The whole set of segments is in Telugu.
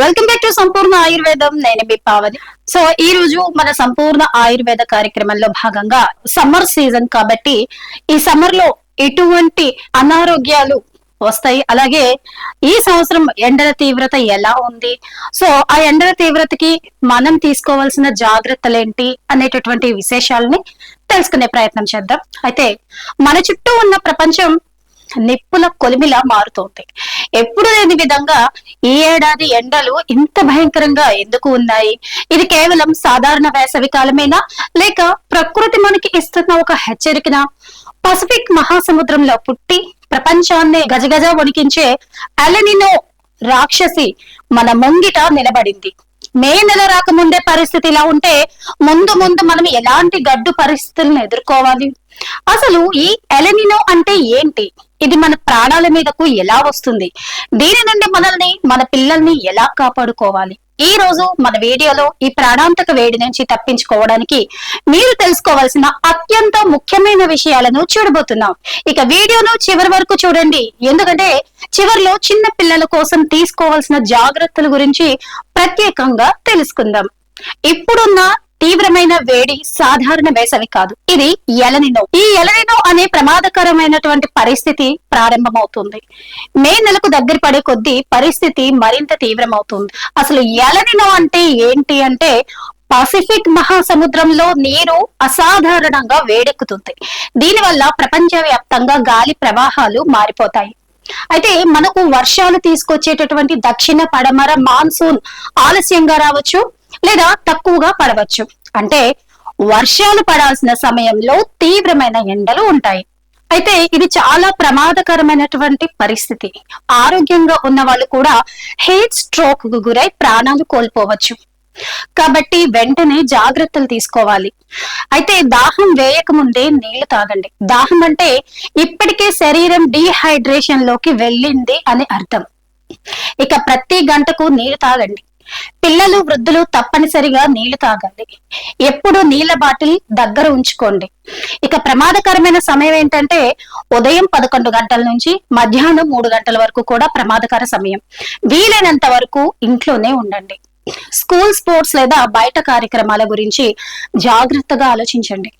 వెల్కమ్ బ్యాక్ టు సంపూర్ణ ఆయుర్వేదం. నేను మీ పావని. సో ఈ రోజు మన సంపూర్ణ ఆయుర్వేద కార్యక్రమంలో భాగంగా సమ్మర్ సీజన్ కాబట్టి ఈ సమ్మర్ లో ఎటువంటి అనారోగ్యాలు వస్తాయి, అలాగే ఈ సంవత్సరం ఎండల తీవ్రత ఎలా ఉంది, సో ఆ ఎండల తీవ్రతకి మనం తీసుకోవాల్సిన జాగ్రత్తలు ఏంటి అనేటటువంటి విశేషాలని తెలుసుకునే ప్రయత్నం చేద్దాం. అయితే మన చుట్టూ ఉన్న ప్రపంచం నిప్పుల కొలిమిలా మారుతోంది. ఎప్పుడు లేని విధంగా ఈ ఏడాది ఎండలు ఇంత భయంకరంగా ఎందుకు ఉన్నాయి? ఇది కేవలం సాధారణ వేసవి కాలమేనా, లేక ప్రకృతి మనకి ఇస్తున్న ఒక హెచ్చరికనా? పసిఫిక్ మహాసముద్రంలో పుట్టి ప్రపంచాన్ని గజగజ వణికించే ఎలనినో రాక్షసి మన ముంగిట నిలబడింది. మే నెల రాకముందే పరిస్థితి ఇలా ఉంటే ముందు ముందు మనం ఎలాంటి గడ్డు పరిస్థితులను ఎదుర్కోవాలి? అసలు ఈ ఎలనినో అంటే ఏంటి? ఇది మన ప్రాణాల మీదకు ఎలా వస్తుంది? దీని నుండి మనల్ని, మన పిల్లల్ని ఎలా కాపాడుకోవాలి? ఈ రోజు మన వీడియోలో ఈ ప్రాణాంతక వేడి నుంచి తప్పించుకోవడానికి మీరు తెలుసుకోవాల్సిన అత్యంత ముఖ్యమైన విషయాలను చూడబోతున్నాం. ఇక వీడియోను చివరి వరకు చూడండి, ఎందుకంటే చివరిలో చిన్న పిల్లల కోసం తీసుకోవాల్సిన జాగ్రత్తల గురించి ప్రత్యేకంగా తెలుసుకుందాం. ఇప్పుడున్న తీవ్రమైన వేడి సాధారణ వేసవి కాదు, ఇది ఎలనినో. ఈ ఎలనినో అనే ప్రమాదకరమైనటువంటి పరిస్థితి ప్రారంభమవుతుంది. మే నెలకు దగ్గర పడే కొద్దీ పరిస్థితి మరింత తీవ్రమవుతుంది. అసలు ఎలనినో అంటే ఏంటి అంటే, పసిఫిక్ మహాసముద్రంలో నీరు అసాధారణంగా వేడెక్కుతుంది. దీనివల్ల ప్రపంచవ్యాప్తంగా గాలి ప్రవాహాలు మారిపోతాయి. అయితే మనకు వర్షాలు తీసుకొచ్చేటటువంటి దక్షిణ పడమర మాన్సూన్ ఆలస్యంగా రావచ్చు, లేదా తక్కువగా పడవచ్చు. అంటే వర్షాలు పడాల్సిన సమయంలో తీవ్రమైన ఎండలు ఉంటాయి. అయితే ఇది చాలా ప్రమాదకరమైనటువంటి పరిస్థితి. ఆరోగ్యంగా ఉన్న వాళ్ళు కూడా హీట్ స్ట్రోక్ కు గురై ప్రాణాలు కోల్పోవచ్చు. కాబట్టి వెంటనే జాగ్రత్తలు తీసుకోవాలి. అయితే దాహం వేయక ముందే నీళ్లు తాగండి. దాహం అంటే ఇప్పటికే శరీరం డీహైడ్రేషన్ లోకి వెళ్ళింది అని అర్థం. ఇక ప్రతి గంటకు నీళ్లు తాగండి. పిల్లలు, వృద్ధులు తప్పనిసరిగా నీళ్లు తాగాలి. ఎప్పుడు నీళ్ల బాటిల్ దగ్గర ఉంచుకోండి. ఇక ప్రమాదకరమైన సమయం ఏంటంటే ఉదయం 11 గంటల నుంచి మధ్యాహ్నం 3 గంటల వరకు కూడా ప్రమాదకర సమయం. వీలైనంత వరకు ఇంట్లోనే ఉండండి. స్కూల్ స్పోర్ట్స్ లేదా బయట కార్యక్రమాల గురించి జాగ్రత్తగా ఆలోచించండి.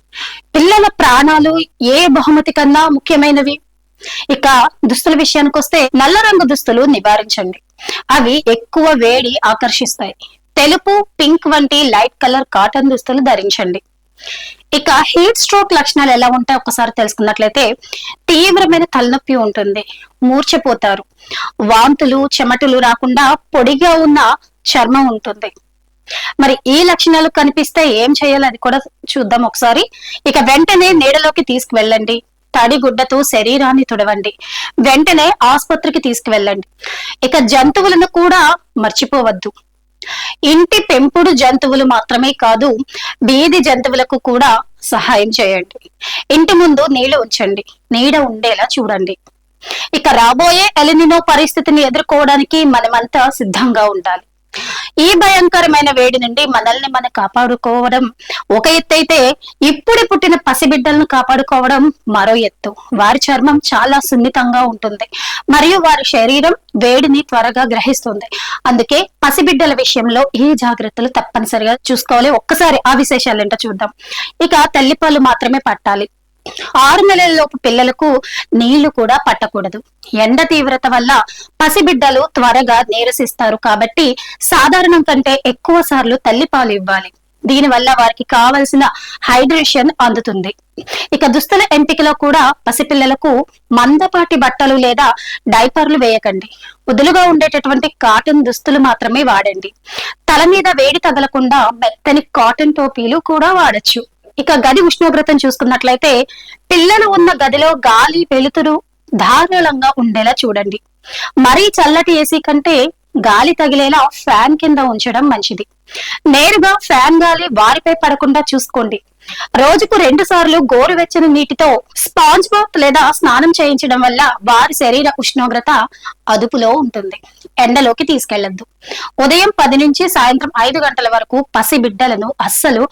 పిల్లల ప్రాణాలు ఏ బహుమతి కన్నా ముఖ్యమైనవి. ఇక దుస్తుల విషయానికి వస్తే నల్ల రంగు దుస్తులు నివారించండి. అవి ఎక్కువ వేడి ఆకర్షిస్తాయి. తెలుపు, పింక్ వంటి లైట్ కలర్ కాటన్ దుస్తులు ధరించండి. ఇక హీట్ స్ట్రోక్ లక్షణాలు ఎలా ఉంటాయి ఒకసారి తెలుసుకున్నట్లయితే, తీవ్రమైన తలనొప్పి ఉంటుంది, మూర్ఛపోతారు, వాంతులు, చెమటలు రాకుండా పొడిగా ఉన్న చర్మం ఉంటుంది. మరి ఈ లక్షణాలు కనిపిస్తే ఏం చేయాలి అది కూడా చూద్దాం ఒకసారి. ఇక వెంటనే నీడలోకి తీసుకువెళ్ళండి. తడి గుడ్డతో శరీరాన్ని తుడవండి. వెంటనే ఆసుపత్రికి తీసుకువెళ్ళండి. ఇక జంతువులను కూడా మర్చిపోవద్దు. ఇంటి పెంపుడు జంతువులు మాత్రమే కాదు, వీధి జంతువులకు కూడా సహాయం చేయండి. ఇంటి ముందు నీళ్లు ఉంచండి, నీడ ఉండేలా చూడండి. ఇక రాబోయే ఎలినినో పరిస్థితిని ఎదుర్కోవడానికి మనమంతా సిద్ధంగా ఉండాలి. ఈ భయంకరమైన వేడి నుండి మనల్ని మనం కాపాడుకోవడం ఒక ఎత్తు అయితే, ఇప్పుడు పుట్టిన పసిబిడ్డలను కాపాడుకోవడం మరో ఎత్తు. వారి చర్మం చాలా సున్నితంగా ఉంటుంది మరియు వారి శరీరం వేడిని త్వరగా గ్రహిస్తుంది. అందుకే పసిబిడ్డల విషయంలో ఈ జాగ్రత్తలు తప్పనిసరిగా చూసుకోవాలి. ఒక్కసారి ఆ విశేషాలు ఏంటో చూద్దాం. ఇక తల్లిపాలు మాత్రమే పట్టాలి. 6 నెలలలోపు పిల్లలకు నీళ్లు కూడా పట్టకూడదు. ఎండ తీవ్రత వల్ల పసిబిడ్డలు త్వరగా నీరసిస్తారు కాబట్టి సాధారణం కంటే ఎక్కువ సార్లు తల్లిపాలు ఇవ్వాలి. దీనివల్ల వారికి కావలసిన హైడ్రేషన్ అందుతుంది. ఇక దుస్తుల ఎంపికలో కూడా పసిపిల్లలకు మందపాటి బట్టలు లేదా డైపర్లు వేయకండి. వదులుగా ఉండేటటువంటి కాటన్ దుస్తులు మాత్రమే వాడండి. తల మీద వేడి తగలకుండా మెత్తని కాటన్ టోపీలు కూడా వాడచ్చు. ఇక గది ఉష్ణోగ్రతను చూసుకున్నట్లయితే, పిల్లలు ఉన్న గదిలో గాలి, వెలుతురు ధారాళంగా ఉండేలా చూడండి. మరీ చల్లటి ఏసీ కంటే గాలి తగిలేలా ఫ్యాన్ కింద ఉంచడం మంచిది. నేరుగా ఫ్యాన్ గాలి వారిపై పడకుండా చూసుకోండి. రోజుకు 2 సార్లు గోరువెచ్చని నీటితో స్పాంజ్ బాత్ లేదా స్నానం చేయించడం వల్ల వారి శరీర ఉష్ణోగ్రత అదుపులో ఉంటుంది. ఎండలోకి తీసుకెళ్లొద్దు. ఉదయం 10 నుంచి సాయంత్రం 5 గంటల వరకు పసిబిడ్డలను అస్సలు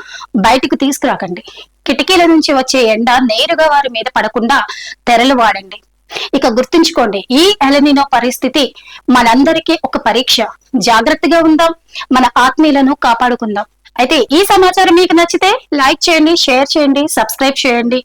బయటకు తీసుకురాకండి. కిటికీల నుంచి వచ్చే ఎండ నేరుగా వారి మీద పడకుండా తెరలు వాడండి. ఇక గుర్తుంచుకోండి, ఈ ఎలనినో పరిస్థితి మనందరికీ ఒక పరీక్ష. జాగ్రత్తగా ఉందాం, మన ఆత్మీయులను కాపాడుకుందాం. అయితే ఈ సమాచారం మీకు నచ్చితే లైక్ చేయండి, షేర్ చేయండి, సబ్స్క్రైబ్ చేయండి.